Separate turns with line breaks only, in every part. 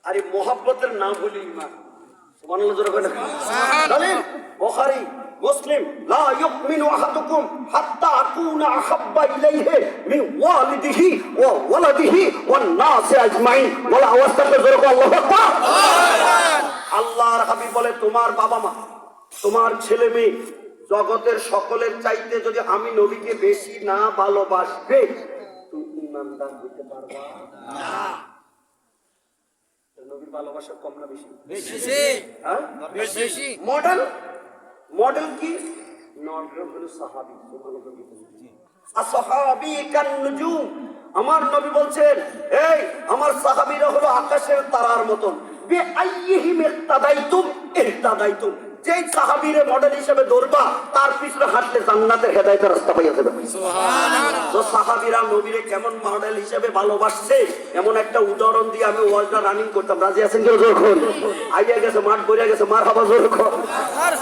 আর এই মহব্বতের নাম হলো ঈমান। সুবহানাল্লাহ জোরে বলেন। দলিল বুখারী মুসলিম, লা ইউমিনু আহাদুকুম হাত্তা আকুনা আহাব্বা ইলাইহি মিন ওয়ালিদিহি ওয়া ওয়ালাদিহি ওয়ান নাসি আজমাইন। বলা আওয়াজটা জোরে বলো আল্লাহু আকবার। আল্লাহর হাবিব বলে, তোমার বাবা মা, তোমার ছেলে মেয়ে, জগতের সকলের চাইতে যদি আমি নবীকে বেশি না ভালোবাসবে, তুমি ঈমানদার হতে পারবা না। নবীর ভালোবাসা কম না বেশি? বেশি। হ্যাঁ বেশি। মডেল মডেল কি? মডেল হলো সাহাবী। আসহাবী কান নুজুম। আমার নবী বলছেন, এই আমার সাহাবীরা হলো আকাশের তারার মতন। বে আইয়িহিম ইক্তাদাইতুম ইহতাদাইতুম। যেই সাহাবীরে মডেল হিসেবে ধরবা, তার পিছনে হাঁটলে জান্নাতের হেদায়েতের রাস্তা পাইয়া যাবে। সুবহানাল্লাহ। তো সাহাবীরা নবীরে কেমন মডেল হিসেবে ভালোবাসছে, এমন একটা উদাহরণ দিয়ে আমি ওয়াজটা রানিং করতাম। রাজি আছেন কেউ? যখন আইয়া গেছে, মাঠ ভরিয়া গেছে, মারহাবা জোরে কর।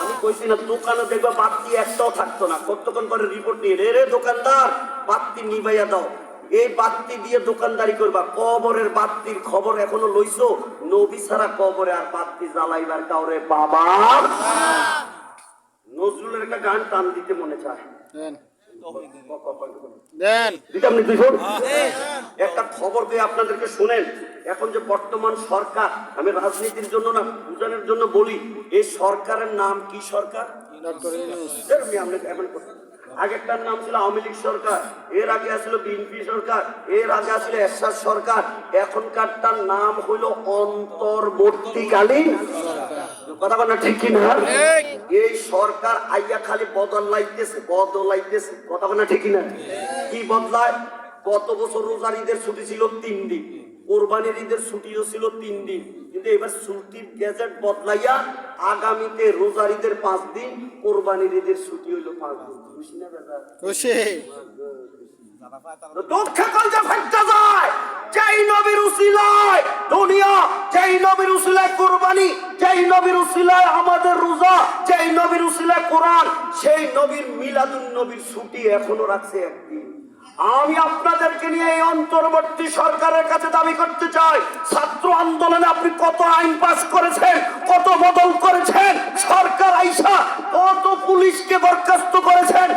আমি কইছি না, দোকানে দেখবা বাতি একটাও থাকতো না। কতক্ষণ পরে রিপোর্ট নিয়ে, রে দোকানদার বাতি নিভাইয়া দাও। এই বাতি দিয়ে দোকানদারি করবা। কবরের বাতির খবর এখনো লইছো? নবী ছাড়া কবরে আর বাতি জ্বালাইবার কাউরে বাবা। নজরুলের একটা গান টান দিতে মনে চায়, একটা খবর দিয়ে আপনাদেরকে শোনেন। এখন যে বর্তমান সরকার, আমি রাজনীতির জন্য না, বুঝানোর জন্য বলি, এই সরকারের নাম কি? সরকার আগেরটার নাম ছিল আওয়ামী লীগ সরকার, এর আগে আসলে বিএনপি সরকার, এর আগে আসলে এরশাদ সরকার, এখনকারটার নাম হইল অন্তর্বর্তীকালীন। কথা বল না, ঠিক কিনা? এই সরকার আইয়া খালি বদলাইতেছে। কথা বল না, ঠিক কিনা? কি বদলায়? গত বছর রোজার ঈদের ছুটি ছিল 3 দিন, কোরবানির ঈদের ছুটিও ছিল 3 দিন, কিন্তু এবার ছুটির গ্যাজেট বদলাইয়া আগামীতে রোজার ঈদের 5 দিন, কোরবানির ঈদের ছুটি হইল 5 দিন। খুশি না দাদা? খুশি। দুঃখে কলজা ফাইটা যায়। যেই নবীর উসিলায় দুনিয়া, যেই নবীর উসিলায় কুরবানি, যেই নবীর উসিলায় আমাদের রোজা, যেই নবীর উসিলায় কোরআন, সেই নবীর মিলাদুন নবীর ছুটি এখনো রাখছে একদিন। আমি আপনাদেরকে নিয়ে এই অন্তর্বর্তী সরকারের কাছে দাবি করতে চাই, ছাত্র আন্দোলনে আপনি কত আইন পাস করেছেন, কত বদল করেছেন, সরকার আইসা কত পুলিশকে বরখাস্ত করেছেন,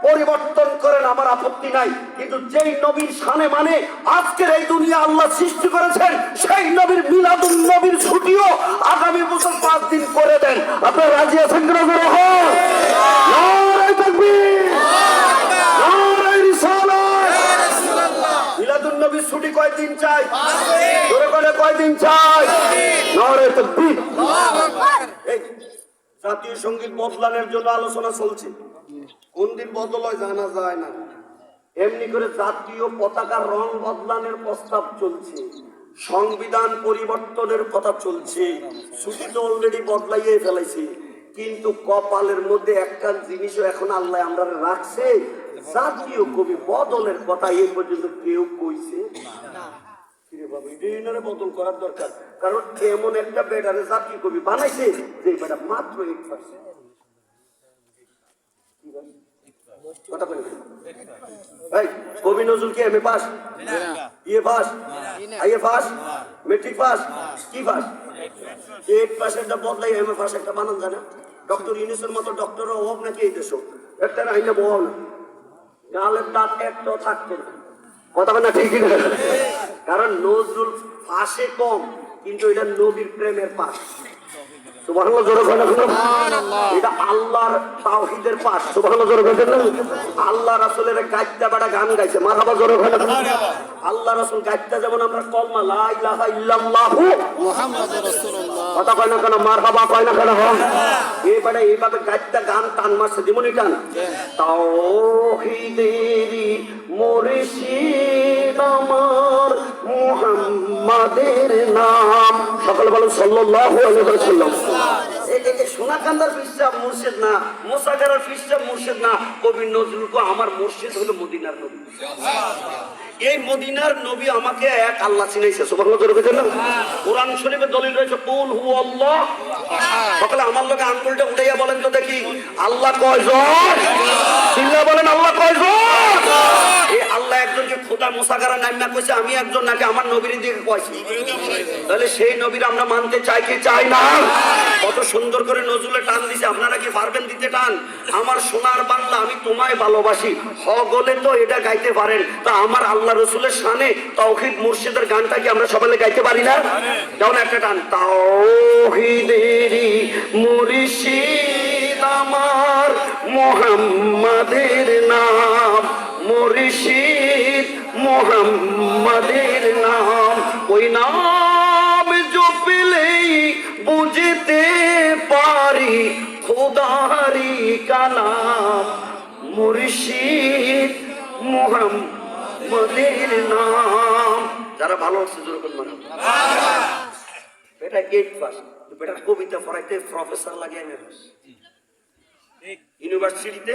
পরিবর্তন করেন, আমার আপত্তি নাই। কিন্তু যেই নবীর শানে মানে আজকের এই দুনিয়া আল্লাহ সৃষ্টি করেছেন, সেই নবীর মিলাদুন নবীর ছুটিও আগামী বছর 5 দিন করে দেন। আপনারা রাজি আছেন? নারে তাকবীর, নারে রিসালাত। মিলাদুন নবীর ছুটি কয়দিন চাই? জোরে বলে কয়দিন চাই? নারে তাকবীর। এই জাতীয় সঙ্গীত বদলানোর জন্য আলোচনা চলছে। কোন দিন বদল হয় জানা যায় না। এমনি করে জাতীয় পতাকার রং বদলানোর প্রস্তাব চলছে, সংবিধান পরিবর্তনের কথা চলছে, ছুটি তো অলরেডি বদলাইয়ে ফেলাইছে। কিন্তু কপালের মধ্যে একটা জিনিসও এখন আল্লাহ আমরা রাখছে, জাতীয় কবি বদলের কথা এই পর্যন্ত কেউ কইছে না। বদল করার দরকার, কারণ এমন একটা বেটারে জাতীয় কবি বানাইছে যে বেটা মাত্র 8%। কবি নজরুল কি MA pass, BA pass, IA pass, matric pass, কি পাস? 8%টা বদলাই এমএ পাস একটা বানান জানা। ডক্টর ইউনূসের মতো ডক্টরের অভাব নাকি এই দেশ? একটা আইনা বহাও না, গালের দাঁত একটাও থাকতো না। কথা বলে না, ঠিক না? কারণ নজরুল পাশে কম, কিন্তু এটা নবীর প্রেমের পাশ। সুবহানাল্লাহ জোরে বলেন। এটা আল্লাহর তাওহীদের পাশ। সুবহানাল্লাহ জোরে বলেন। আল্লাহ রাসূলের গাইতে বাড়া গান গাইছে, মারহাবা জোরে বলেন। আল্লাহ রাসূল গাইতে যেমন আমরা কলমা লা ইলাহা ইল্লাল্লাহু মুহাম্মাদুর রাসূলুল্লাহ, কথা কয় না কেন? মারহাবা কয় না কেন? এবারে এইভাবে গাইতে গান টান মারছে, দিমুনি টান। তাওহীদেরই মুর্শিদ আমার মুহাম্মাদের নাম, সকলে বলেন সাল্লাল্লাহু আলাইহি ওয়াসাল্লাম। সোনাকান্দার ফিরসাব মুর্শিদ না, মোসাগারার ফিরসাব মুর্শিদ না, কবি নজরুলকে আমার মুর্শিদ হলো মদিনার নবী। এই মদিনার নবী আমাকে এক আল্লাহ চিনাইছে। সুবহানাল্লাহ জোরে বলেন। কোরআন শরীফে দলিল রয়েছে কুল হু আল্লাহ। সকলে আমার লোকে আঙ্গুলটা উঠাইয়া বলেন তো দেখি, আল্লাহ কয়জন? চিল্লা বলেন, আল্লাহ কয়জন? এই আল্লাহ আল্লাহ একজনকে খোদা মুসাগারা নাম না কইছে, আমি একজন নাকি আমার নবীর দিকে কইছি? তাহলে সেই নবীর আমরা মানতে চাই কি চাই না? কত সুন্দর করে নজরুলে টান দিছে, আপনারা কি পারবেন দিতে টান? আমার সোনার বাংলা আমি তোমায় ভালোবাসি, হগলে তো এটা গাইতে পারেন, তা আমার আল্লাহ রসুলের শানে তাওহীদ মুর্শিদের গানটা কি আমরা সবাই গাইতে পারি না? যেমন একটা টান, তাওহীদেরই মুর্শিদ আমার মুহাম্মাদের নাম, মুর্শিদ মুহাম্মাদের নাম, ওই নাম জপলেই বুঝতে পারি খোদারি কালাম, মুর্শিদ মুহাম্মাদের নাম। যারা ভালো আছে জোরে বলুন মারহাবা। বেটা 8 পাস, বেটার কবিতা পড়াইতে প্রফেসর লাগে এমএ পাস, ইউনিভার্সিটিতে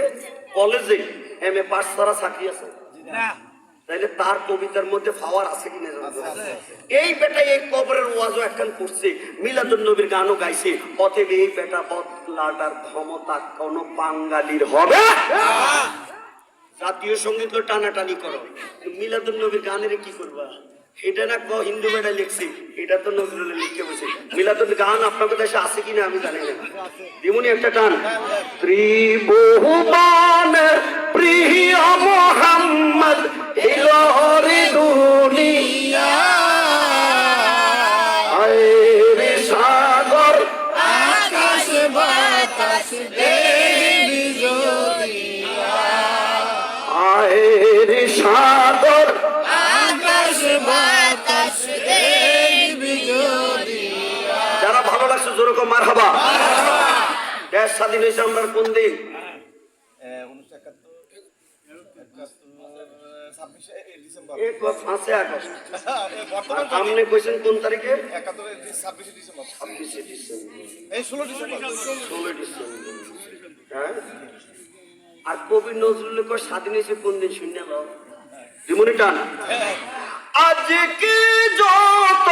কলেজে এমএ পাস ছাড়া চাকরি আছে না, তাইলে তার কবিতার মধ্যে পাওয়ার আছে কিনা? এই বেটা এই কবরের ওয়াজও একখান করছে, মিলাদুন নবীর গানও গাইছে, অতএব এই বেটা বদলাটার ক্ষমতা কোন বাঙালির হবে? জাতীয় সঙ্গীত টানাটানি করো, মিলাদুন নবীর গানের কি করবা? এটা না হিন্দু বেটা লিখছে, এটা তো নজরুলে লিখতে বসে। মিলাদুন গান আপনাদের দেশে আছে কিনা আমি জানি না, দিমুনি একটা টান। ত্রিভুবন প্রিয় মোহাম্মদ ইলোরে দুনিয়া, আরে সাগর আকাশ বাতাস দেবী জ্যোতিয়া, আরে সাগর আকাশ বাতাস দেবী জ্যোতিয়া। যারা ভালো লাগছে জোরে কো মারহাবা। দেশ স্বাধীন হয়েছে আমরা কোন দিন? আপনি কইছেন কোন তারিখে? 26 ডিসেম্বর। হ্যাঁ, আর কবি নজরুল স্বাধীন হয়েছে কোন দিন শুনে নাও, জীবনী টান। আজকে যত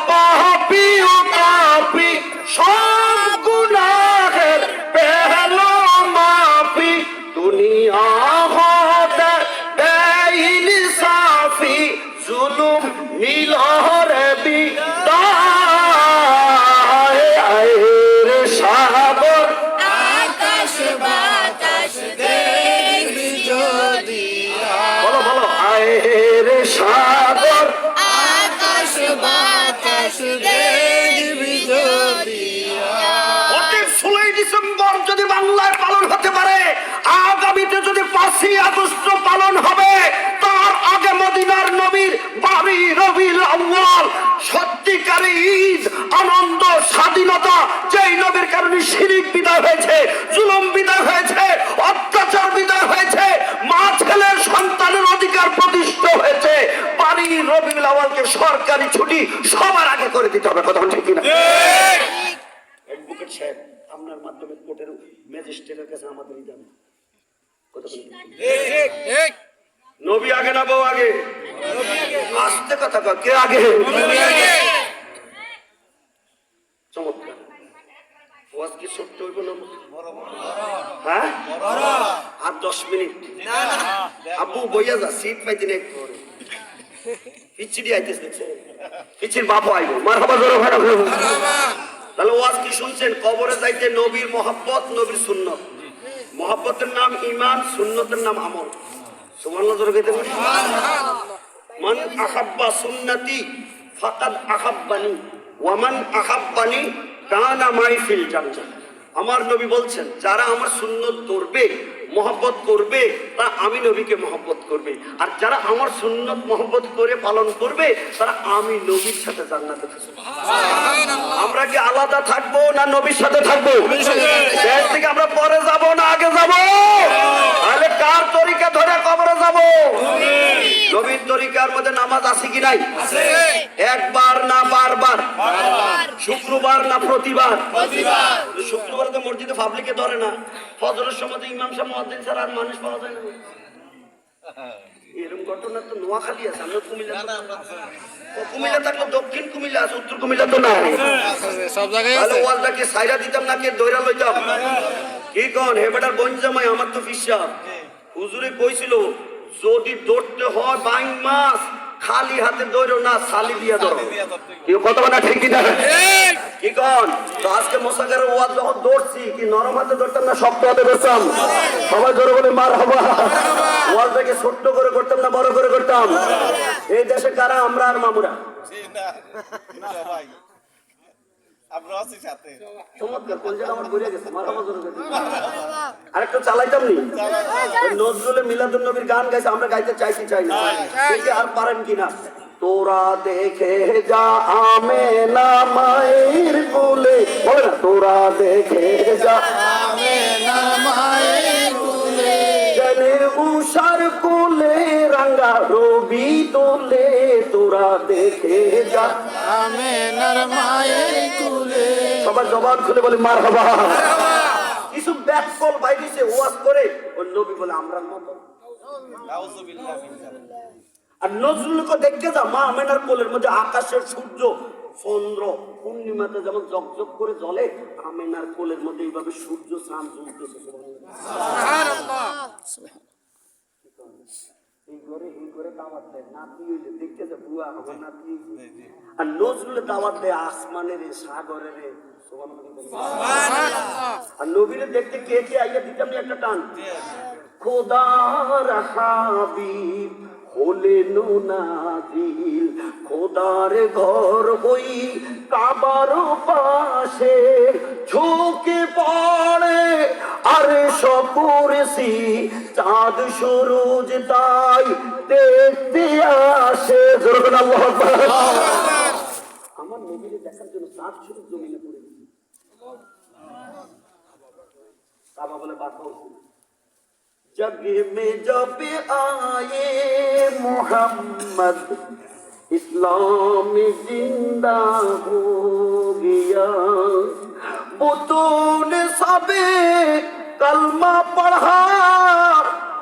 পাপী ও পাপী সব গুনাহের পেহলো মাফি, দুনিয়া হতে বেইনসাফি জুলুম নীলরে বিদায়, আয়ের সাগর আকাশ বাতাস দেবী জ্যোতিয়া। বলো বলো, আয়ের সাগর আকাশ বাতাস দেবী জ্যোতিয়া। 16 ডিসেম্বর যদি বাংলায় পালন হতে পারে, আগামীতে যদি 5ই আগস্ট পালন হবে, তার আগে মদিনার নবীর বাড়ি রবিউল আউয়াল, সত্যিকারে ঈদ, আনন্দ, স্বাধীনতা, যেই নবীর কারণে শিরিক বিদায় হয়েছে, জুলুম বিদায় হয়েছে, অত্যাচার বিদায় হয়েছে, মা ছেলের সন্তানের অধিকার প্রতিষ্ঠা হয়েছে, বাড়ি রবিউল আউয়ালকে সরকারি ছুটি সবার আগে করে দিতে হবে। কথা ঠিক কিনা? অ্যাডভোকেট সাহেব, আপনার মাধ্যমে কোর্টের ম্যাজিস্ট্রেটের কাছে আমাদেরই যাবে। নবী আগে না বউ আগে? আসতে কথা কয়, কে আগে? চমৎকার ওয়াজ কি সত্য হইব না? হ্যাঁ, আর 10 মিনিট আব্বু বইয়া যা, সিট পাইতে নেই, পিছিয়ে আইতেছে, পিছির বাপু আইব। মারহাবা জোরে ভাড়া। তাহলে ওয়াজ কি শুনছেন? কবরে যাইতে নবীর মহব্বত, নবীর সুন্নত। মহব্বতের নাম ঈমান, সুন্নতের নাম আমল। সুবহানাল্লাহ জোরে কইতে পারি? মান আহাব্বা সুন্নতি ফাকাদ আহাব্বানি ওয়া মান আহাব্বানি কানা মাই ফিল জান্নাহ। আমার নবী বলছেন, যারা আমার সুন্নত ধরবে, মহব্বত করবে, তা আমি নবীকে মহব্বত করবে, আর যারা আমার সুন্নত মহব্বত করে পালন করবে, তারা আমি নবীর সাথে জান্নাতে থাকবে। আমরা কি আলাদা থাকবো না নবীর সাথে থাকবো? দেশ থেকে আমরা পরে যাব না আগে যাব? তাহলে কার তরিকা ধরে কবরে যাব? নবীর তরিকার মধ্যে নামাজ আছে কি নাই? একবার না বারবার? শুক্রবার না প্রতিবার? শুক্রবার তো মসজিদে পাবলিকে ধরে না, ফজরের সময় ইমাম সাহেব মুয়াজ্জিন ছাড়া আর মানুষ পাওয়া যায় না। এরকম ঘটনা তো নোয়াখালী আছে, আমরা কুমিল্লা, কুমিল্লা থাকলে দক্ষিণ কুমিল্লা আছে, উত্তর কুমিল্লা তো না, সব জায়গায় আছে। ওয়ালটা কি সাইরা দিতাম না কে দইরা লইতাম? কি কোন হে বেটার বোন জামাই আমার তো ফিসা হুজুরে কইছিল যদি ধরতে হয় বাইং মাছ খালি হাতে ধরো না, শালি দিয়া ধরো। কেউ কত না ঠিক কিনা? কি কন? তো আজকে মোসাকারের ওয়াজ যখন ধরছি, কি নরম হাতে ধরতাম না শক্ত হাতে ধরতাম? সবাই জোরে বলে মার হবা। ওয়াজটাকে ছোট্ট করে করতাম না বড় করে করতাম? এই দেশে কারা? আমরা আর মামুরা। আরেকটু চালাইতাম নি, নজরুলের মিলাদুন নবীর গান গাইছে, আমরা গাইতে চাইছি চাই না, আর পারেন কিনা? তোরা দেখে যা আমেনা মায়ের কোলে, বলে না তোরা দেখে যা আমেনা মায়ের কোলে, জানে উষার কোলে রাঙ্গা রবি তোলে, তোরা দেখে যা আমেনার মায়ের কোলে। সবার জবান খুলে বলে মার হবা। কিছু ব্যাককল বাইরেছে ওয়াজ করে, ওই নবী বলে আমরার মতো। আর নজরুলকে দেখতে যা মা আমেনার কোলের মধ্যে আকাশের সূর্য চন্দ্র পূর্ণিমাতে যেমন জগজগ করে জ্বলে, আমেনার কোলের মধ্যে এইভাবে সূর্য চাঁদ জ্বলতেছে। আর নজরুলের দাওয়াত দেয় আসমানের সাগরের, আর নবীরে দেখতে কে কে আইয়া দিতাম একটা টান। খোদার হাবিব হলেন নাজিল, খোদার ঘর হই কাবার পাশে, ঝুঁকে পড়ে আর সকরসি চাঁদ সূরজ তাই দেখতে আসে। আল্লাহু আকবার। আমার নবীরে দেখার জন্য চাঁদ সূরজ জমিনে পড়ে গেছে। কাবা বলে বাধা जग में जब आए मोहम्मद इस्लाम जिंदा हो गया, बुतों ने सबे कलमा पढ़ा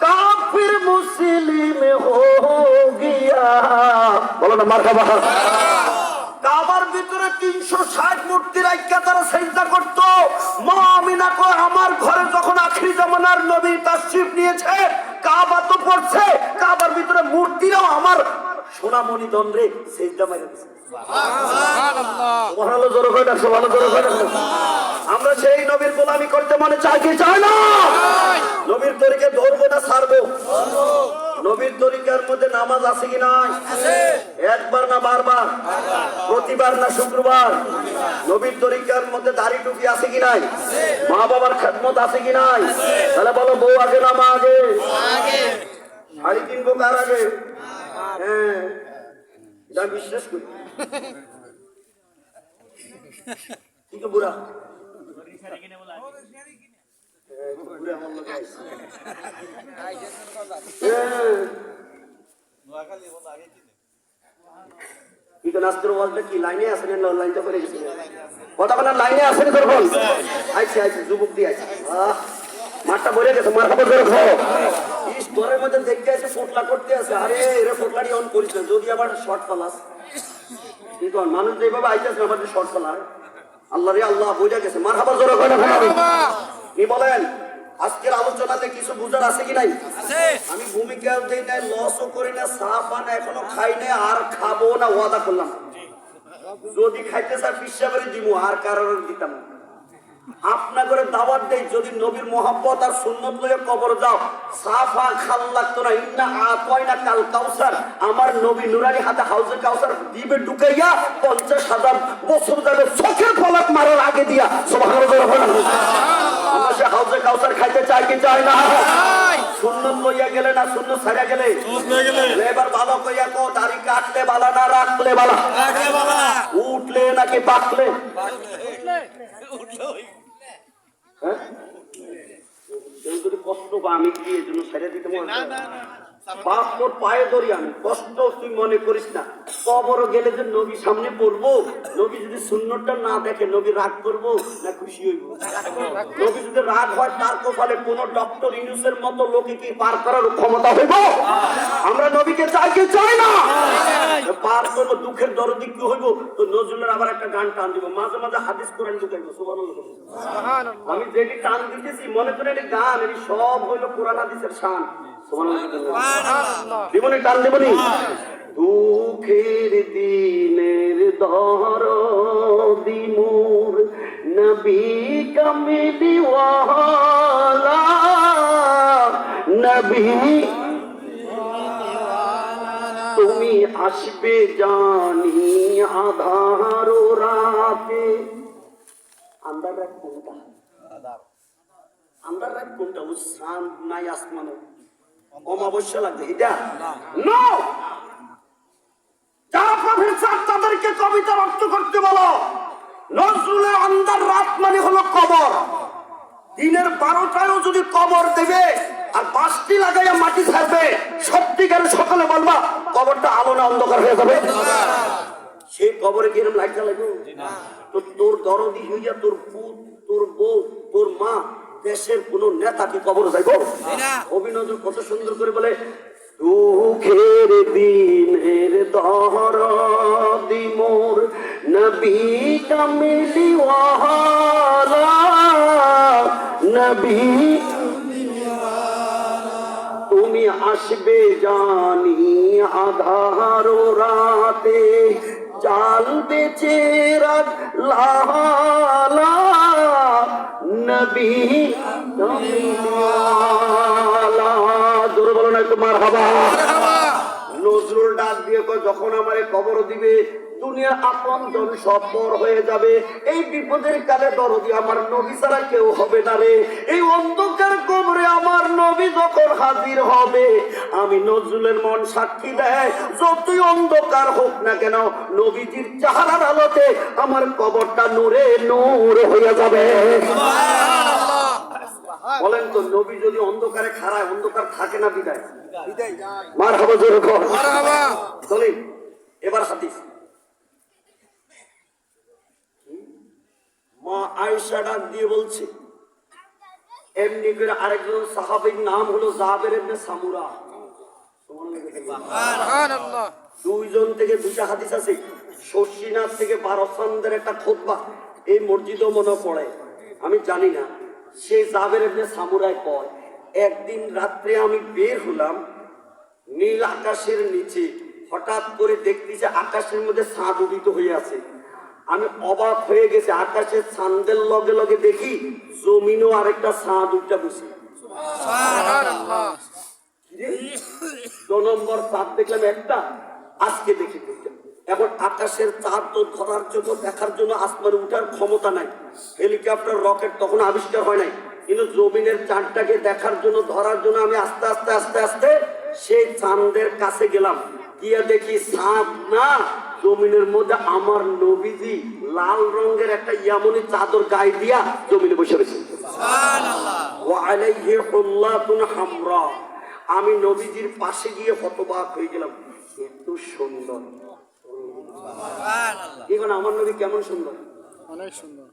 काफिर मुस्लिम हो गया। बोलो ना मरहबा। কাবার ভিতরে 360 মূর্তি রাখা তারা সিজদা করত। মা আমিনা কয় আমার ঘরে যখন আখিরি জামানার নবী তাশরিফ নিয়েছে, কাবা তো পড়ছে, কাবার ভিতরে মূর্তিরাও আমার সোনামণি দন্ডে সিজদা মেরে দিয়েছে। সুবহানাল্লাহ। সুবহানাল্লাহ জোরে কয় না, সুবহানাল্লাহ জোরে কয় না। আমরা সেই নবীর গোলামি করতে মনে চাই কি চাই না? নবীর তরিকে ধরবো না ছাড়বো? নবীর তরিকার মধ্যে নামাজ আছে কি নাই? একবার না বারবার? প্রতিবার না শুক্রবার? নবীর তরিকার মধ্যে দাড়ি টুপি আছে কি নাই? মা বাবার খেদমত আছে কি নাই? তাহলে বলো বউ আগে না মা আগে? শাড়ি কিনবো কার আগে? হ্যাঁ, যা বিশ্বাস করি। ঠিক আছে বুড়া, লাইনে আসেন লাইনটা করে গেছে কথা বলার লাইনে আসেন যখন আইসি আইসি যুবক দিয়ে আইসি মাঠটা ভরে গেছে মার খাবার ধরে খাও ঘরের মধ্যে দেখতে আছে ফোটলা করতে আছে। আরে এরা ফোটলাটি অন করিস না, যদি আবার শর্ট পালাস কি কর মানুষ যেভাবে আইতেছে আবার শর্ট পালা। আল্লাহ রে আল্লাহ বোঝা গেছে মার খাবার ধরে কি বলেন? আজকের আলোচনাতে কিছু বুঝার আছে কি নাই? আমি ভূমিকা দিই নাই, লসও করি না, সাফ আনা এখনো খাই নাই, আর খাবো না, ওয়াদা করলাম। যদি খাইতে চাই পিসাবারে দিব, আর কারোর দিতাম না। আপনা করে দাওয়াত দেই, যদি নবীর মোহাম্মত আর সুন্নত লইয়া কবর যাও, সাফা খাল লাগতো না। ইন্না আতাইনা কাল কাউসার, আমার নবী নুরানি হাতে হাউজে কাউসার দিবে ঢুকাইয়া 50,000 বছর যাবে চোখের পলক মারার আগে দিয়া। সুবহানাল্লাহ। আমরা সে হাউজে কাউসার খাইতে চাই কি চাই না? সুন্নত লইয়া গেলে না সুন্নত ছাড়া গেলে? এবার ভালো কইয়া কো, দাড়ি কাটলে বালা না রাখলে বালা? উঠলে নাকি পাকলে? কষ্ট বা আমি কি এই জন্য ছেড়ে দিতে বাপ তোর পায়ে ধরি আমি, কষ্ট তুই মনে করিস না। কবর গেলে যে নবী সামনে পড়বো, নবী যদি সুন্নতটা না দেখে নবী রাগ করবো না খুশি হইব? নবী যদি রাগ হয় তার কপালে কোন ডক্টর ইউনুসের মতো লোকে কি পার করার ক্ষমতা হইব? আমরা নবীকে চাই কি চাই না? পার করবো, দুঃখের দরদি কি হইব? তো নজরুলের আবার একটা গান টান দিব, মাঝে মাঝে হাদিস কোরআন ঢুকাইব। সুবহানাল্লাহ। আমি যেটি টান দিতেছি মনে করেন এটি গান, এটি সব হইলো কোরআন হাদিসের শান। দিবনি টান দিবনি। দুঃখের দিনের দরদি মোর নবী কামলিওয়ালা নবী তুমি আসবে জানি আধার রাতে। আন্দার রাত কোনটা? আন্দার রাত কোনটা? ও চাঁদ নাই আসমানে, অমাবস্যা লাগবে এটা নো। যারা প্রফেসর তাদেরকে কবিতার অর্থ করতে বলো। নজরুলের আন্দার রাত মানে হলো কবর। দিনের 12টায়ও যদি কবর দেবে আর 5টি লাগাইয়া মাটি ছাড়বে, সত্যিকারে সকালে বলবা কবরটা আলো না অন্ধকার হয়ে যাবে? সেই কবরে কি এরকম লাইট জ্বালাইবো? তো তোর দরদি হইয়া তোর পুত, তোর বউ, তোর মা, দেশের কোন নেতা কি কবর যাইব? কবি নজরুল কত সুন্দর করে বলে, দুঃখের দিনের দরদি মোর নবী কামলিওয়ালা নবী তুমি আসবে জানি আধার রাতে জ্বালবে চেরাগ লালা নবী কামলিওয়ালা। জোরে বলো না একটু মারহাবা। নজরুল ডাক দিয়ে কয়, যখন আমারে কবর দিবে দুনিয়ার আপন জন সব পর হয়ে যাবে। এই বিপদের কালে দরদি আমার নবী ছাড়া কেউ হবে না রে। এই অন্ধকার কবরে আমার নবী যখন হাজির হবে, আমি নজরুলের মন সাক্ষী দেয়, যতই অন্ধকার হোক না কেন নবীজির চেহারার আলোতে আমার কবরটা নূরে নূর হয়ে যাবে। বলেন তো, নবী যদি অন্ধকারে খাড়ায়, অন্ধকার থাকে না বিদায়? মারহাবা জোরে কর। চলেন এবার হাদিস। মা আয়েশা ডাক দিয়ে বলছে, এমনি করে আরেকজন সাহাবীর নাম হলো জাবের ইবনে সামুরা। সুবহানাল্লাহ। দুইজন থেকে দুইটা হাদিস আছে। শশীনাথ থেকে বারসানদের একটা খুতবা এই মসজিদও মনে পড়ে, আমি জানি না। সেই জাবের ইবনে সামুরায় কয়, একদিন রাত্রে আমি বের হলাম নীল আকাশের নিচে, হঠাৎ করে দেখতেছি আকাশের মধ্যে চাঁদ উদিত হয়ে আছে। আমি অবাক হয়ে গেছি, আকাশের চাঁদের লগে লগে দেখি জমিনও আরেকটা চাঁদ উঠা বসে। দু নম্বর চাঁদ দেখলাম একটা, আজকে দেখি দুইটা। এখন আকাশের চাঁদ তো ধরার জন্য, দেখার জন্য আসমানে উঠার ক্ষমতা নাই, হেলিকপ্টার রকেট তখন আবিষ্কার হয় নাই, কিন্তু জমিনের চাঁদটাকে দেখার জন্য, ধরার জন্য আমি আস্তে আস্তে আস্তে আস্তে সেই চাঁদের কাছে গেলাম। গিয়ে দেখি চাঁদ না, জমিনের মধ্যে আমার নবীজি লাল রঙের একটা ইয়ামনি চাদর গায়ে দিয়া জমিনে বসে রয়েছে। আমি নবীজির পাশে গিয়ে হতবাক হয়ে গেলাম, এত সুন্দর। এখন আমার নবী কেমন সুন্দর, অনেক সুন্দর।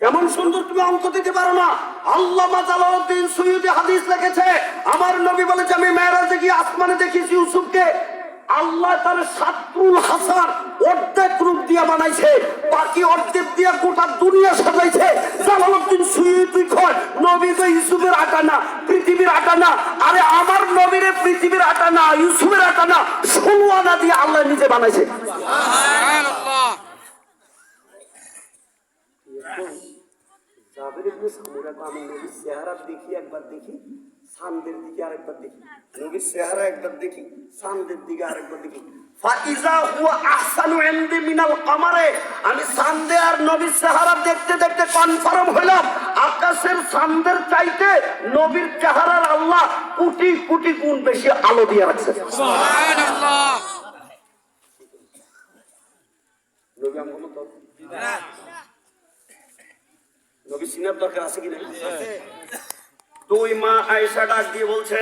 কেমন সুন্দর তুমি অঙ্ক দিতে পারো না। আল্লামা জালালউদ্দিন সুয়ুতী হাদিস লিখেছে, আমার নবী বলেছে, আমি মেরাজে গিয়ে আসমানে দেখেছি ইউসুফকে, আল্লাহ তার সাতরুল হাসান অর্ধেক রূপ দিয়া বানাইছে, বাকি অর্ধেক দিয়া গোটা দুনিয়া সাজাইছে। জালালউদ্দিন সুয়ুতী কয়, নবী তো ইউসুফের আটা না, পৃথিবীর আটা না। আরে আমার নবীরে পৃথিবীর আটা না, ইউসুফের আটা না, 16 আনা দিয়ে আল্লাহ নিজে বানাইছে। সুবহানাল্লাহ। জাবের ইবনে সামুরা আমি নবীর চেহারা দেখি একবার, দেখি চাঁদের দিকে আরেকবার দেখি, নবীর চেহারা একবার দেখি, চাঁদের দিকে আরেকবার দেখি। ফাইজা হুয়া আহসানু ইনদি মিনাল কামারে, আমি চাঁদে আর নবীর চেহারা দেখতে দেখতে কনফার্ম হইলাম, আকাশের চাঁদের চাইতে নবীর চেহারার আল্লাহ কোটি কোটি গুণ বেশি আলো দিয়ে রাখছে। সুবহানাল্লাহ। নবী আমগো তো না, নবী সিনার দরকার আছে কিনা? দুই মা আয়েশা ডাক দিয়ে বলছে,